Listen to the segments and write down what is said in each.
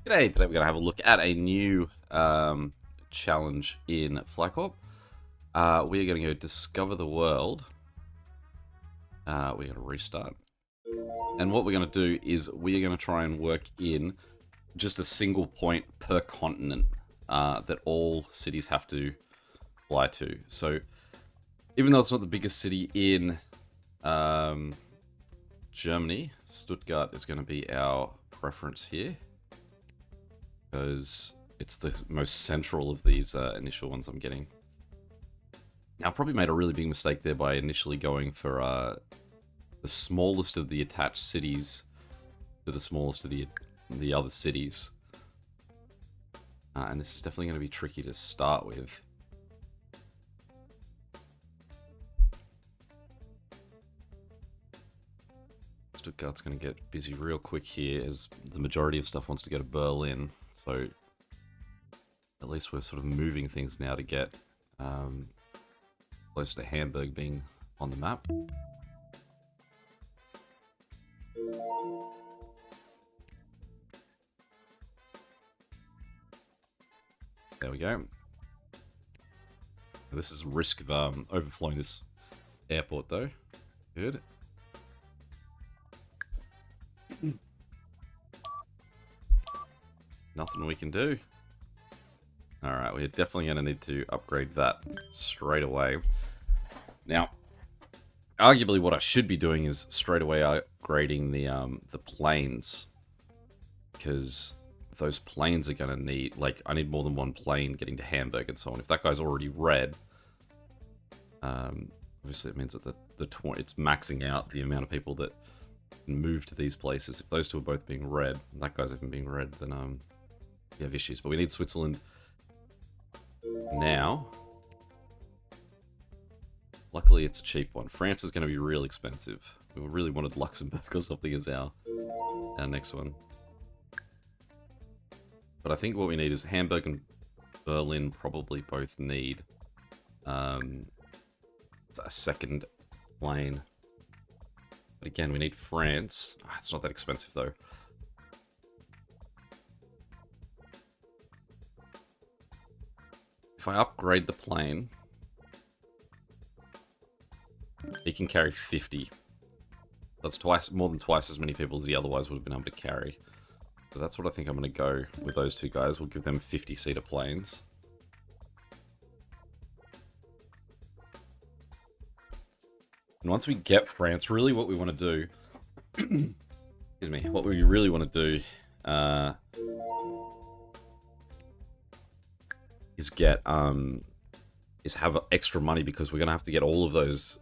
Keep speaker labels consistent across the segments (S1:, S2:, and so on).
S1: G'day, today we're going to have a look at a new challenge in Corp. We are going to go discover the world. We're going to restart. And what we're going to do is we're going to try and work in just a single point per continent that all cities have to fly to. So even though it's not the biggest city in Germany, Stuttgart is going to be our preference here, because it's the most central of these initial ones I'm getting. Now, I probably made a really big mistake there by initially going for the smallest of the attached cities to the smallest of the other cities. And this is definitely going to be tricky to start with. Stuttgart's going to get busy real quick here, as the majority of stuff wants to go to Berlin. So at least we're sort of moving things now to get close to Hamburg being on the map. There we go. This is risk of overflowing this airport though. Good. Nothing we can do. Alright, we're definitely going to need to upgrade that straight away. Now, arguably what I should be doing is straight away upgrading the planes. Because those planes are going to need, like, I need more than one plane getting to Hamburg and so on. If that guy's already red, obviously it means that it's maxing out the amount of people that can move to these places. If those two are both being red, and that guy's even being red, then we have issues. But we need Switzerland now. Luckily, it's a cheap one. France is going to be real expensive. We really wanted Luxembourg or something as our next one. But I think what we need is Hamburg and Berlin probably both need a second plane. But again, we need France. It's not that expensive though. If I upgrade the plane, it can carry 50. That's more than twice as many people as he otherwise would have been able to carry. So that's what I think I'm going to go with those two guys. We'll give them 50-seater planes. And once we get France, really what we want to do... excuse me. What we really want to do... is get is have extra money, because we're gonna have to get all of those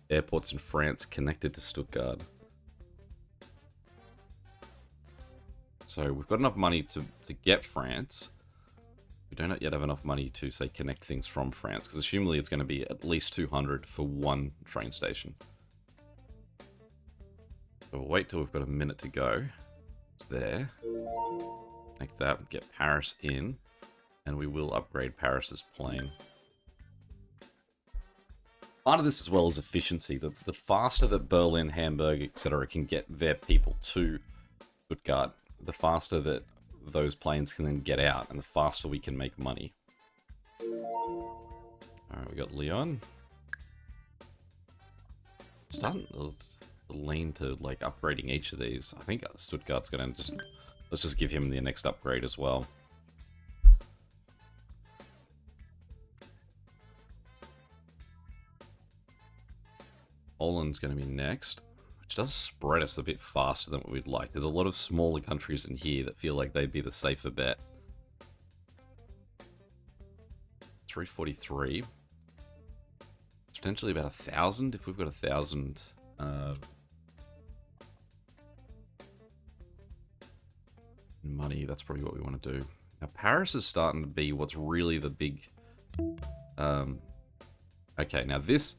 S1: airports in France connected to Stuttgart. So we've got enough money to get France. We don't yet have enough money to, say, connect things from France, because assumably it's going to be at least 200 for one train station. So we'll wait till we've got a minute to go. There. Like that, get Paris in, and we will upgrade Paris's plane. Part of this as well is efficiency. The faster that Berlin, Hamburg, etc. can get their people to Stuttgart, the faster that those planes can then get out, and the faster we can make money. Alright, we got Lyon. Starting to lean to, like, upgrading each of these. I think Stuttgart's gonna just... Let's just give him the next upgrade as well. Poland's going to be next, which does spread us a bit faster than what we'd like. There's a lot of smaller countries in here that feel like they'd be the safer bet. 343. It's potentially about 1,000 if we've got 1,000... money. That's probably what we want to do. Now Paris is starting to be what's really the big okay, now this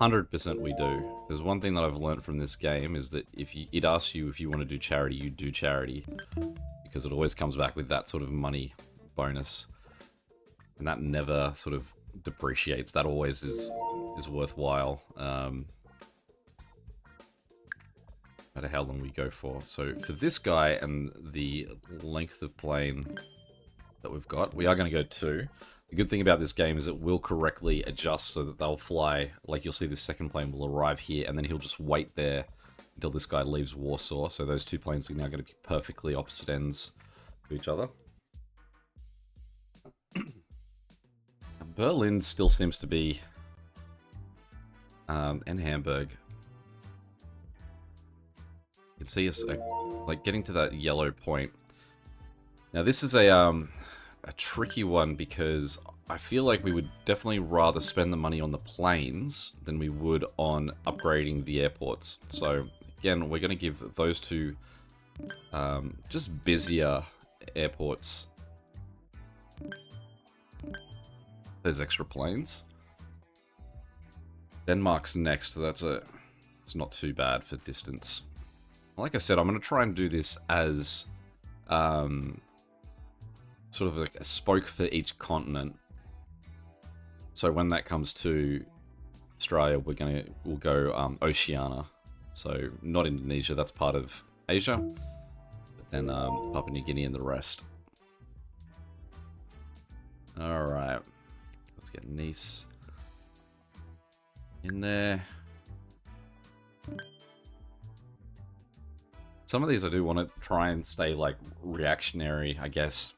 S1: 100% we do. There's one thing that I've learned from this game, is that if it asks you if you want to do charity, you do charity, because it always comes back with that sort of money bonus, and that never sort of depreciates. That always is worthwhile. No matter how long we go for. So for this guy and the length of plane that we've got, we are going to go 2. The good thing about this game is it will correctly adjust so that they'll fly, like you'll see this second plane will arrive here, and then he'll just wait there until this guy leaves Warsaw. So those 2 planes are now going to be perfectly opposite ends to each other. Berlin still seems to be, and Hamburg. You can see us like getting to that yellow point. Now this is a tricky one because I feel like we would definitely rather spend the money on the planes than we would on upgrading the airports. So again, we're going to give those 2 just busier airports those extra planes. Denmark's next, so it's not too bad for distance. Like I said, I'm going to try and do this as sort of like a spoke for each continent. So when that comes to Australia, we'll go Oceania. So not Indonesia, that's part of Asia. But then Papua New Guinea and the rest. Alright. Let's get Nice in there. Some of these I do want to try and stay like reactionary, I guess.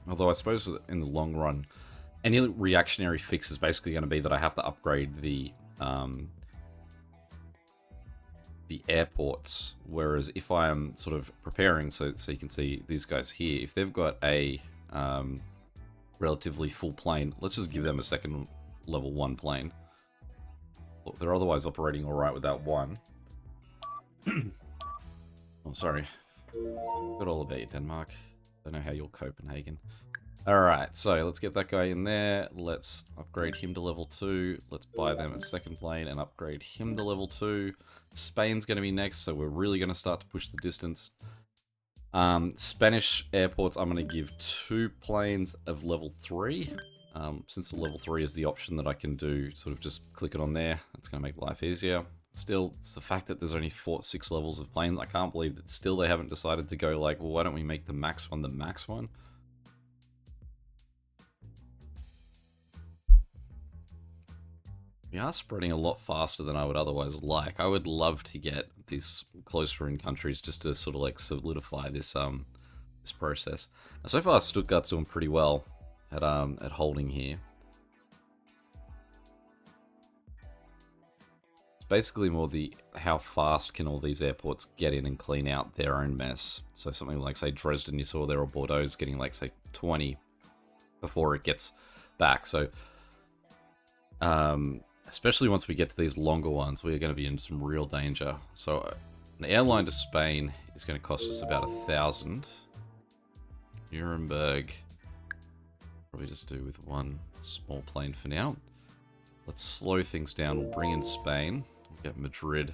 S1: Although I suppose in the long run, any reactionary fix is basically going to be that I have to upgrade the airports. Whereas if I am sort of preparing, so you can see these guys here, if they've got a relatively full plane, let's just give them a second level 1 plane. Look, they're otherwise operating alright without one. Oh, sorry. Forgot all about you, Denmark. Don't know how you're Copenhagen. Alright, so let's get that guy in there. Let's upgrade him to level 2. Let's buy them a second plane and upgrade him to level 2. Spain's going to be next, so we're really going to start to push the distance. Spanish airports, I'm going to give 2 planes of level 3. Since the level 3 is the option that I can do, sort of just click it on there. That's going to make life easier. Still, it's the fact that there's only 6 levels of plane. I can't believe that still they haven't decided to go like, well, why don't we make the max one the max one? We are spreading a lot faster than I would otherwise like. I would love to get these closer in countries just to sort of like solidify this this process. Now, so far, Stuttgart's doing pretty well at holding here. It's basically more how fast can all these airports get in and clean out their own mess. So something like, say, Dresden, you saw there, or Bordeaux's getting like, say, 20 before it gets back. So especially once we get to these longer ones, we're going to be in some real danger. So an airline to Spain is going to cost us about 1,000. Nuremberg, probably just do with 1 small plane for now. Let's slow things down. We'll bring in Spain. We'll get Madrid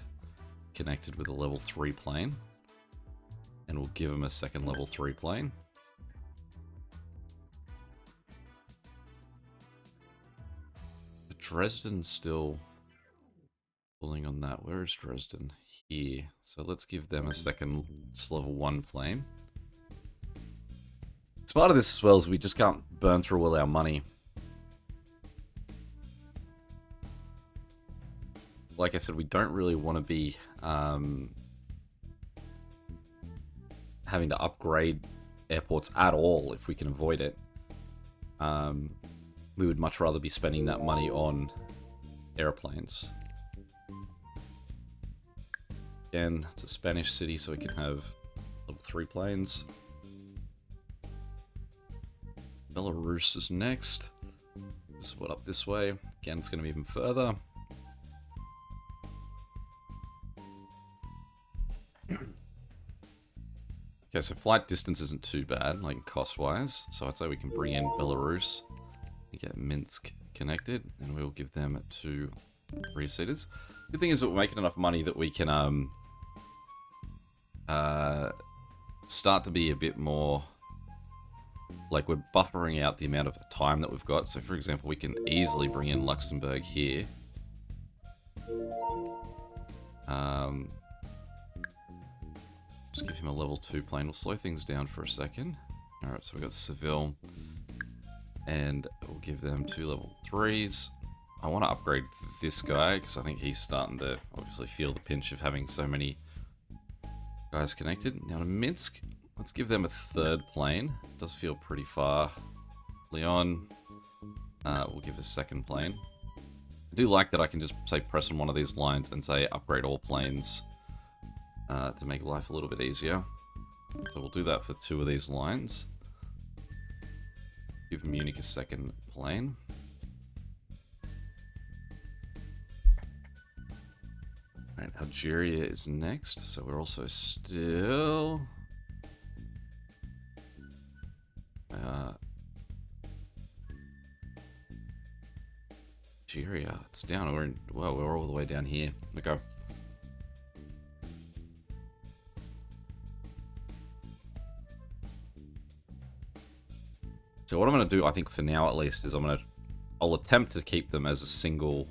S1: connected with a level 3 plane. And we'll give them a second level 3 plane. Dresden's still pulling on that. Where is Dresden? Here. So let's give them a second just level 1 plane. It's part of this as well is we just can't burn through all our money. Like I said, we don't really want to be having to upgrade airports at all if we can avoid it. We would much rather be spending that money on airplanes. Again, it's a Spanish city, so we can have level 3 planes. Belarus is next. Just what up this way. Again, it's going to be even further. Okay, so flight distance isn't too bad, like cost-wise. So I'd say we can bring in Belarus. Get Minsk connected, and we'll give them 2 3-seaters. Good thing is that we're making enough money that we can start to be a bit more like we're buffering out the amount of time that we've got. So for example, we can easily bring in Luxembourg here. Just give him a level 2 plane. We'll slow things down for a second. Alright, so we've got Seville. And we'll give them 2 level 3s. I want to upgrade this guy, because I think he's starting to obviously feel the pinch of having so many guys connected. Now to Minsk, let's give them a 3rd plane. It does feel pretty far. Leon, we'll give a 2nd plane. I do like that I can just, say, press on one of these lines and say upgrade all planes to make life a little bit easier. So we'll do that for 2 of these lines. Give Munich a 2nd plane. Alright, Algeria is next, so we're also still... Algeria, it's down. We're in, well, we're all the way down here. Okay. So what I'm going to do, I think for now at least, is I'll attempt to keep them as a single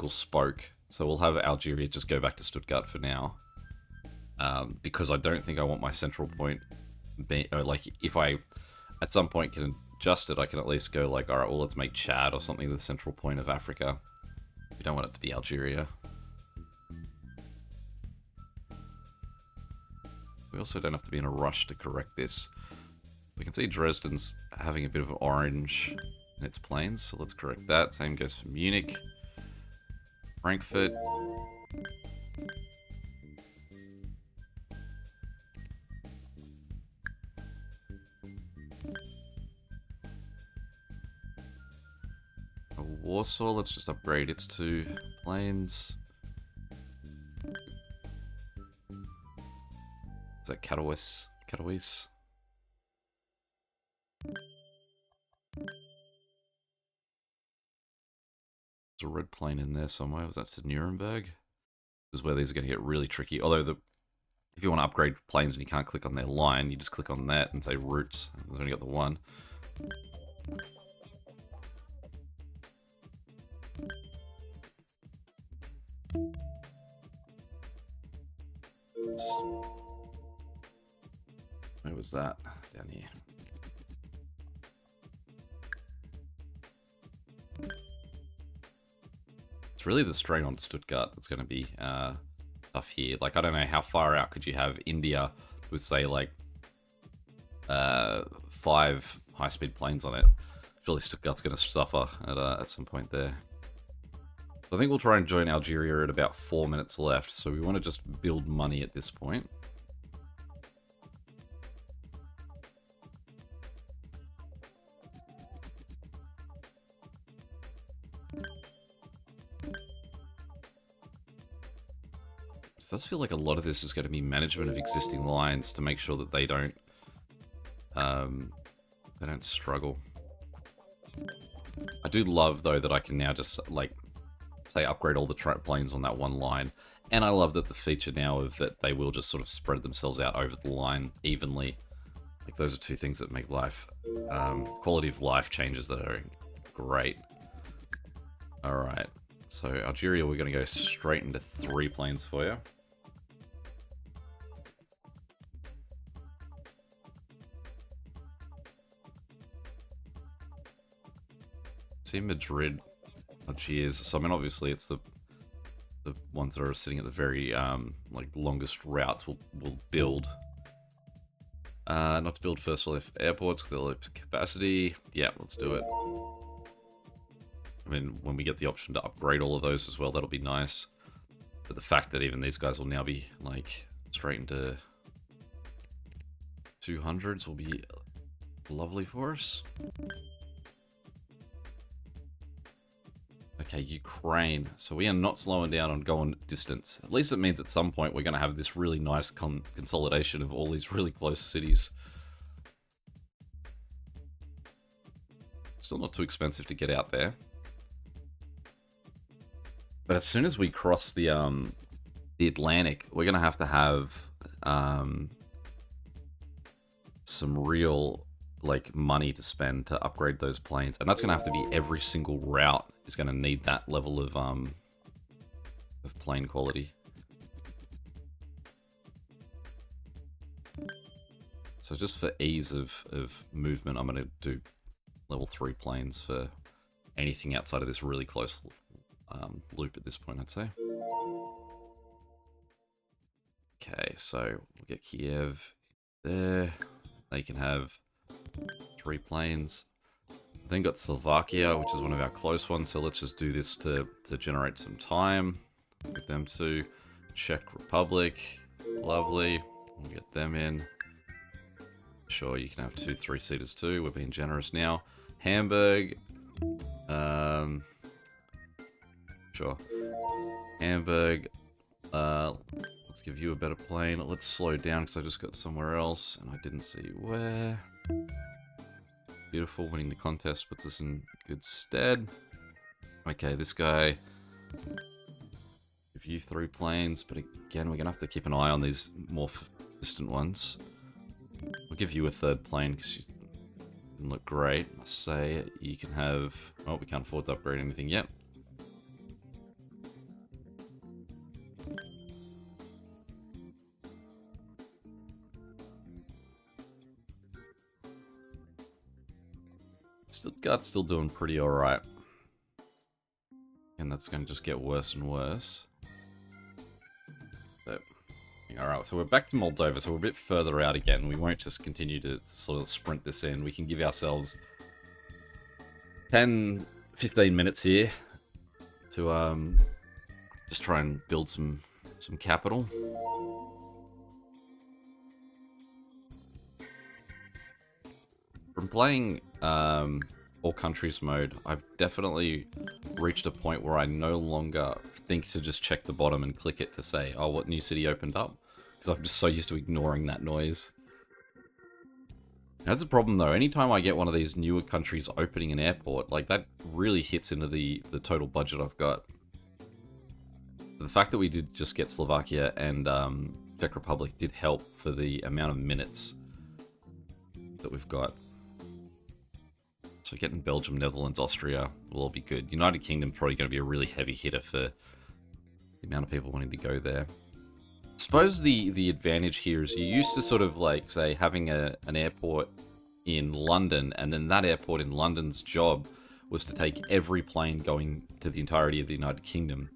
S1: spoke. So we'll have Algeria just go back to Stuttgart for now, because I don't think I want my central point being, like, if I at some point can adjust it, I can at least go like, all right, well, let's make Chad or something the central point of Africa. We don't want it to be Algeria. We also don't have to be in a rush to correct this. We can see Dresden's having a bit of an orange in its planes, so let's correct that. Same goes for Munich. Frankfurt. Warsaw, let's just upgrade its 2 planes. Is that Katowice? Katowice? There's a red plane in there somewhere. Was that to Nuremberg? This is where these are going to get really tricky. Although, if you want to upgrade planes and you can't click on their line, you just click on that and say routes. We've only got the one. Where was that? Down here. It's really the strain on Stuttgart that's going to be tough here. Like, I don't know how far out could you have India with, say, like 5 high-speed planes on it. Surely Stuttgart's going to suffer at some point there. So I think we'll try and join Algeria at about 4 minutes left. So we want to just build money at this point. It does feel like a lot of this is going to be management of existing lines to make sure that they don't struggle. I do love, though, that I can now just, like, say, upgrade all the planes on that one line. And I love that the feature now of that they will just sort of spread themselves out over the line evenly. Like, those are 2 things that make life, quality of life changes that are great. Alright, so Algeria, we're going to go straight into 3 planes for you. See Madrid, Algiers. So I mean, obviously, it's the ones that are sitting at the very like longest routes. We'll build. Not to build first lift airports because they'll have capacity. Yeah, let's do it. I mean, when we get the option to upgrade all of those as well, that'll be nice. But the fact that even these guys will now be like straight into 200s will be lovely for us. Okay, Ukraine. So we are not slowing down on going distance. At least it means at some point we're going to have this really nice consolidation of all these really close cities. Still not too expensive to get out there. But as soon as we cross the Atlantic, we're going to have some real like money to spend to upgrade those planes, and that's going to have to be every single route is going to need that level of plane quality. So just for ease of movement, I'm going to do level 3 planes for anything outside of this really close loop at this point, I'd say. Okay, so we'll get Kiev there. They can have 3 planes. Then got Slovakia, which is one of our close ones, so let's just do this to generate some time. Get them to Czech Republic. Lovely. We'll get them in. Sure, you can have 2 3-seaters too. We're being generous now. Hamburg. Sure. Hamburg. Let's give you a better plane. Let's slow down because I just got somewhere else and I didn't see where. Beautiful. Winning the contest puts us in good stead. Okay, this guy. Give you 3 planes, but again, we're going to have to keep an eye on these more distant ones. We'll give you a 3rd plane because you didn't look great. I must say, you can have... Oh, we can't afford to upgrade anything yet. Stuttgart's still doing pretty alright. And that's going to just get worse and worse. So, alright, so we're back to Moldova, so we're a bit further out again. We won't just continue to sort of sprint this in. We can give ourselves 10, 15 minutes here to just try and build some capital. From playing all countries mode, I've definitely reached a point where I no longer think to just check the bottom and click it to say, oh, what new city opened up? Because I'm just so used to ignoring that noise. That's a problem though. Anytime I get one of these newer countries opening an airport, like that really hits into the total budget I've got. The fact that we did just get Slovakia and Czech Republic did help for the amount of minutes that we've got. So getting Belgium, Netherlands, Austria will all be good. United Kingdom's probably going to be a really heavy hitter for the amount of people wanting to go there. I suppose the advantage here is you used to sort of like, say, having an airport in London, and then that airport in London's job was to take every plane going to the entirety of the United Kingdom.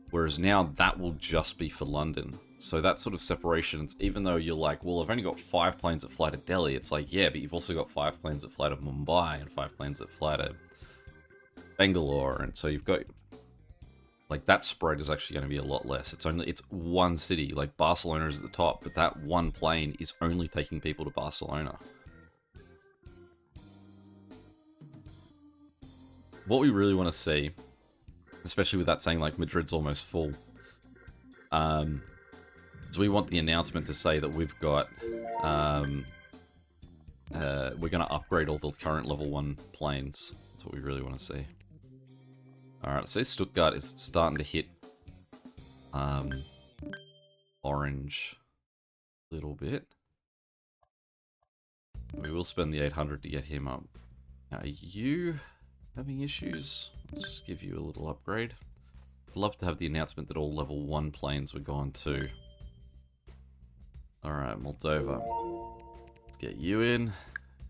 S1: Whereas now that will just be for London. So that sort of separation, even though you're like, well, I've only got 5 planes that fly to Delhi, it's like, yeah, but you've also got 5 planes that fly to Mumbai and 5 planes that fly to Bangalore. And so you've got, like, that spread is actually going to be a lot less. It's one city, like Barcelona is at the top, but that one plane is only taking people to Barcelona. What we really want to see, especially with that saying like Madrid's almost full, is we want the announcement to say that we've got, we're going to upgrade all the current level 1 planes. That's what we really want to see. Alright, so Stuttgart is starting to hit orange a little bit. We will spend the 800 to get him up. Now, are you having issues? Let's just give you a little upgrade. I'd love to have the announcement that all level 1 planes were gone too. Alright, Moldova. Let's get you in.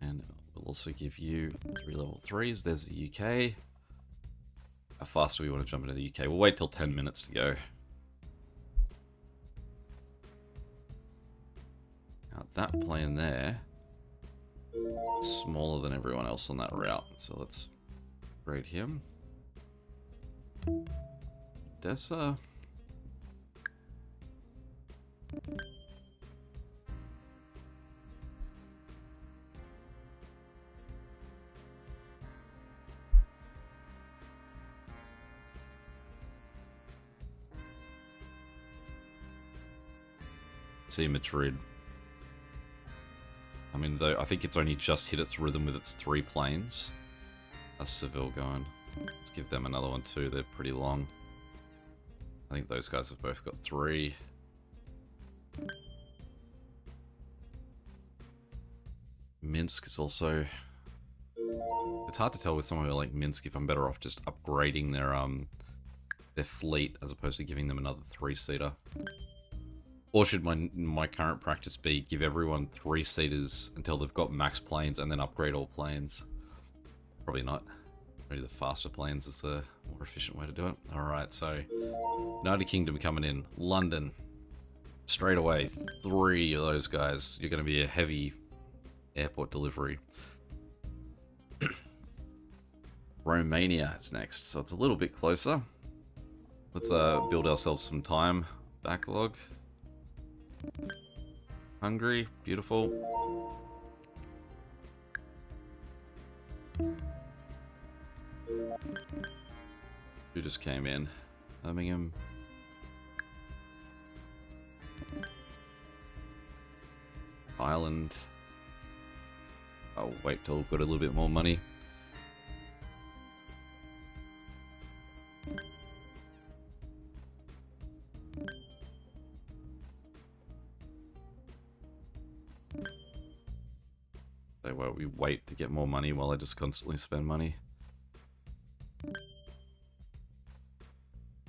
S1: And we'll also give you 3 level 3s. There's the UK. How fast do we want to jump into the UK? We'll wait till 10 minutes to go. Now that plane there is smaller than everyone else on that route. So let's upgrade him. Odessa. See Madrid. I mean, though, I think it's only just hit its rhythm with its 3 planes. That's Seville going. Let's give them another one too. They're pretty long. I think those guys have both got 3. Minsk is also... It's hard to tell with somewhere like Minsk if I'm better off just upgrading their fleet as opposed to giving them another 3-seater. Or should my current practice be give everyone 3-seaters until they've got max planes and then upgrade all planes? Probably not. Maybe the faster planes is the more efficient way to do it. Alright, so United Kingdom coming in. London. Straight away, 3 of those guys. You're going to be a heavy airport delivery. Romania is next, so it's a little bit closer. Let's build ourselves some time. Backlog. Hungary, beautiful. Who just came in? Birmingham. Ireland. I'll wait till we've got a little bit more money. So well, we wait to get more money while I just constantly spend money.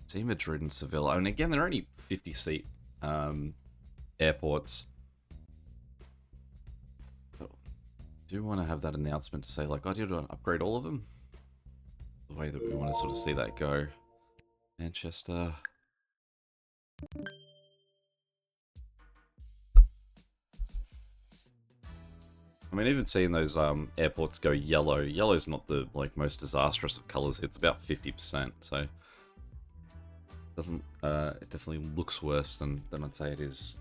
S1: See Madrid and Seville. I mean, again, they're only 50-seat airports. But I do want to have that announcement to say, like, I did upgrade all of them. The way that we want to sort of see that go. Manchester. I mean, even seeing those airports go yellow. Yellow's not the most disastrous of colors. It's about 50%, so doesn't it definitely looks worse than I'd say it is.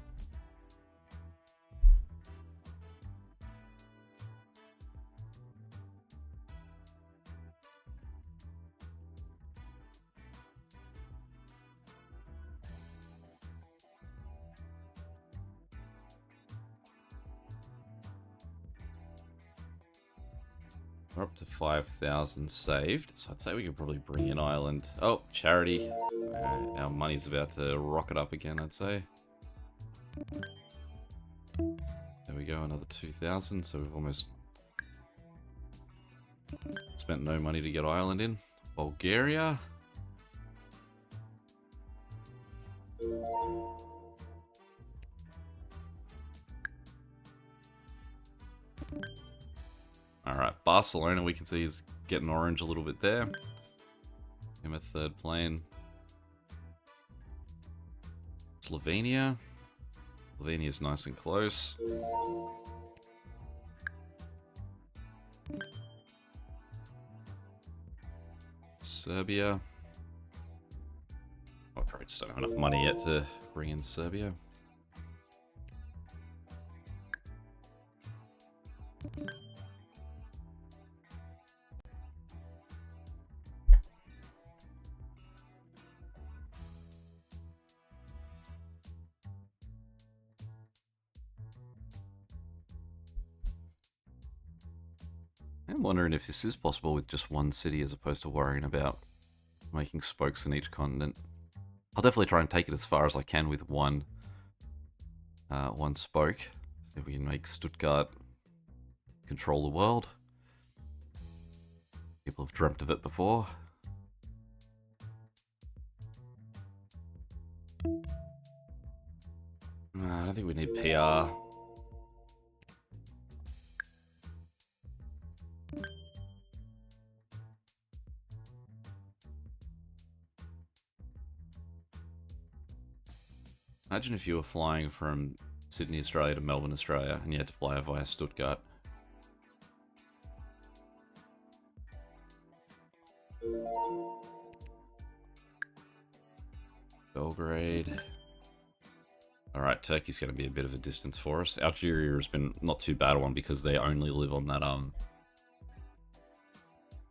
S1: We're up to 5,000 saved, so I'd say we could probably bring in Ireland. Oh, charity. Our money's about to rocket up again, I'd say. There we go, another 2,000, so we've almost spent no money to get Ireland in. Bulgaria. Alright, Barcelona, we can see is getting orange a little bit there. Give him a 3rd plane. Slovenia. Slovenia's nice and close. Serbia. I probably just don't have enough money yet to bring in Serbia. I'm wondering if this is possible with just one city as opposed to worrying about making spokes in each continent. I'll definitely try and take it as far as I can with one spoke. See if we can make Stuttgart control the world. People have dreamt of it before. I don't think we need PR. Imagine if you were flying from Sydney, Australia to Melbourne, Australia, and you had to fly via Stuttgart. Belgrade. Alright, Turkey's going to be a bit of a distance for us. Algeria has been not too bad a one because they only live on that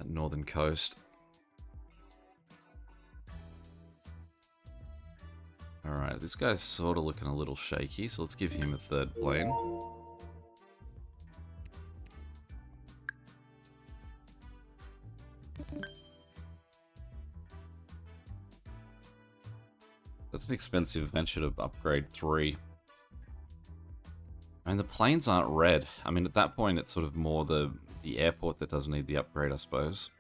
S1: northern coast. Alright, this guy's sort of looking a little shaky, so let's give him a 3rd plane. That's an expensive venture to upgrade 3. I mean, the planes aren't red. I mean, at that point, it's sort of more the airport that doesn't need the upgrade, I suppose.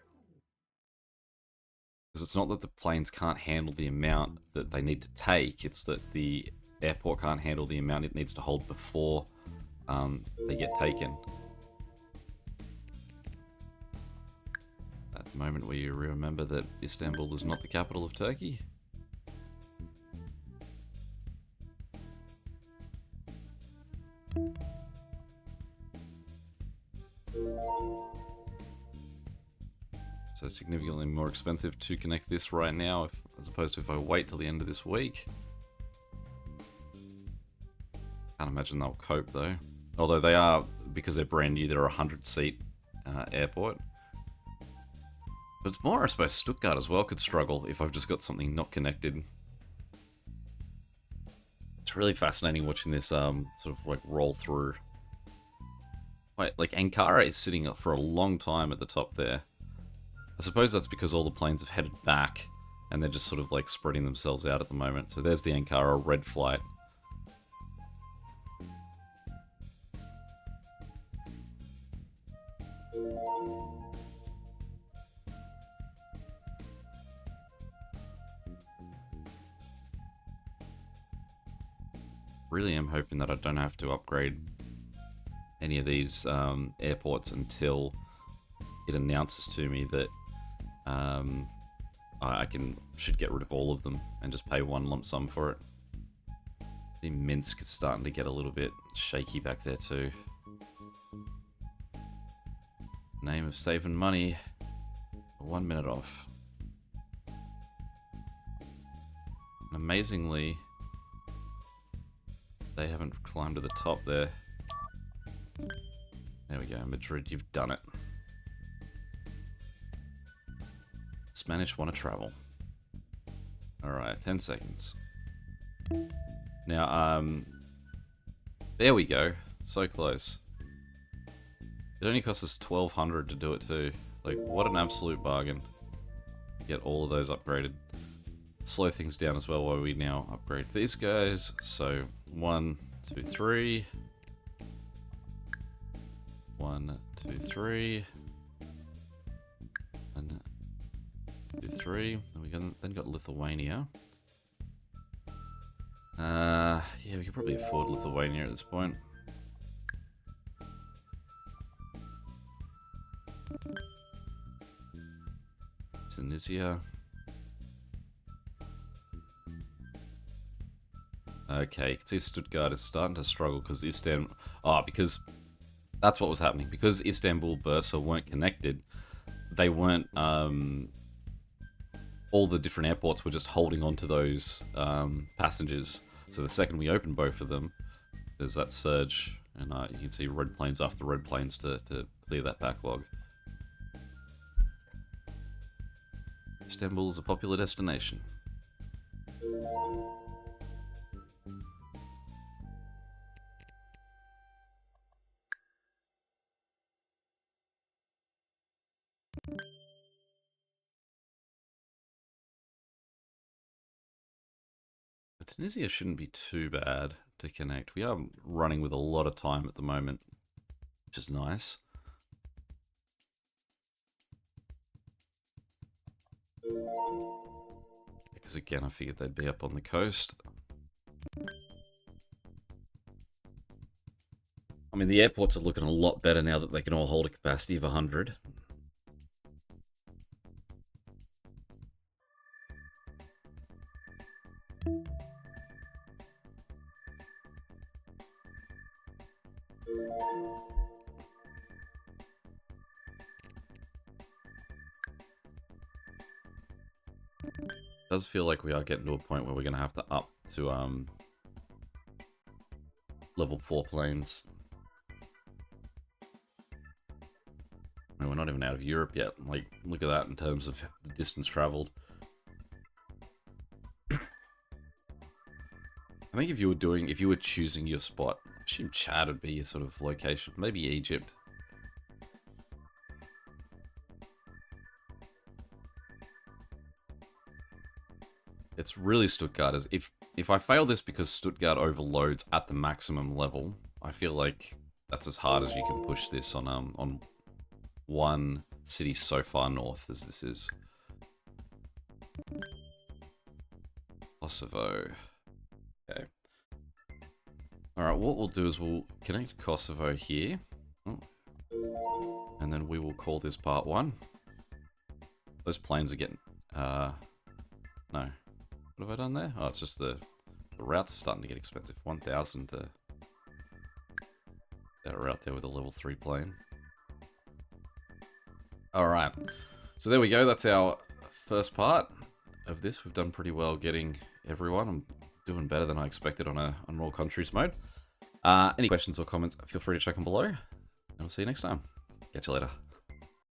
S1: Because it's not that the planes can't handle the amount that they need to take, it's that the airport can't handle the amount it needs to hold before they get taken. That moment where you remember that Istanbul is not the capital of Turkey. So significantly more expensive to connect this right now, as opposed to if I wait till the end of this week. Can't imagine they'll cope though. Although they are, because they're brand new, they're a 100-seat airport. But it's more, I suppose, Stuttgart as well could struggle if I've just got something not connected. It's really fascinating watching this sort of like roll through. Like Ankara is sitting up for a long time at the top there. I suppose that's because all the planes have headed back and they're just sort of like spreading themselves out at the moment. So there's the Ankara red flight. Really am hoping that I don't have to upgrade any of these airports until it announces to me that I should get rid of all of them and just pay one lump sum for it. The Minsk is starting to get a little bit shaky back there too. Name of saving money. 1 minute off. And amazingly, they haven't climbed to the top there. There we go, Madrid, you've done it. Spanish want to travel. Alright, 10 seconds. Now, there we go. So close. It only cost us 1,200 to do it too. Like, what an absolute bargain. Get all of those upgraded. Slow things down as well while we now upgrade these guys. So, 1, 2, 3. 1, 2, 3. 1, 2, 3. And we then got Lithuania. Yeah, we could probably afford Lithuania at this point. Tunisia. Okay, you can see Stuttgart is starting to struggle because Istanbul... Oh, because that's what was happening. Because Istanbul, Bursa weren't connected, they weren't... all the different airports were just holding on to those passengers. So the second we open both of them, there's that surge. And you can see red planes after red planes to clear that backlog. Istanbul is a popular destination. Tunisia shouldn't be too bad to connect. We are running with a lot of time at the moment, which is nice. Because again, I figured they'd be up on the coast. I mean, the airports are looking a lot better now that they can all hold a capacity of 100. It does feel like we are getting to a point where we're going to have to up to level 4 planes. And we're not even out of Europe yet. Like, look at that in terms of the distance traveled. I think if you were choosing your spot, I assume Chad would be your sort of location. Maybe Egypt. It's really Stuttgart. If I fail this because Stuttgart overloads at the maximum level, I feel like that's as hard as you can push this on one city so far north as this is. Kosovo. Okay. Alright, what we'll do is we'll connect Kosovo here. Oh. And then we will call this part 1. Those planes are getting... no. What have I done there? Oh, it's just the route's starting to get expensive. 1,000 to... that route there with a level 3 plane. Alright. So there we go. That's our first part of this. We've done pretty well getting everyone. I'm doing better than I expected on all countries mode. Any questions or comments, feel free to check them below. And we'll see you next time. Catch you later.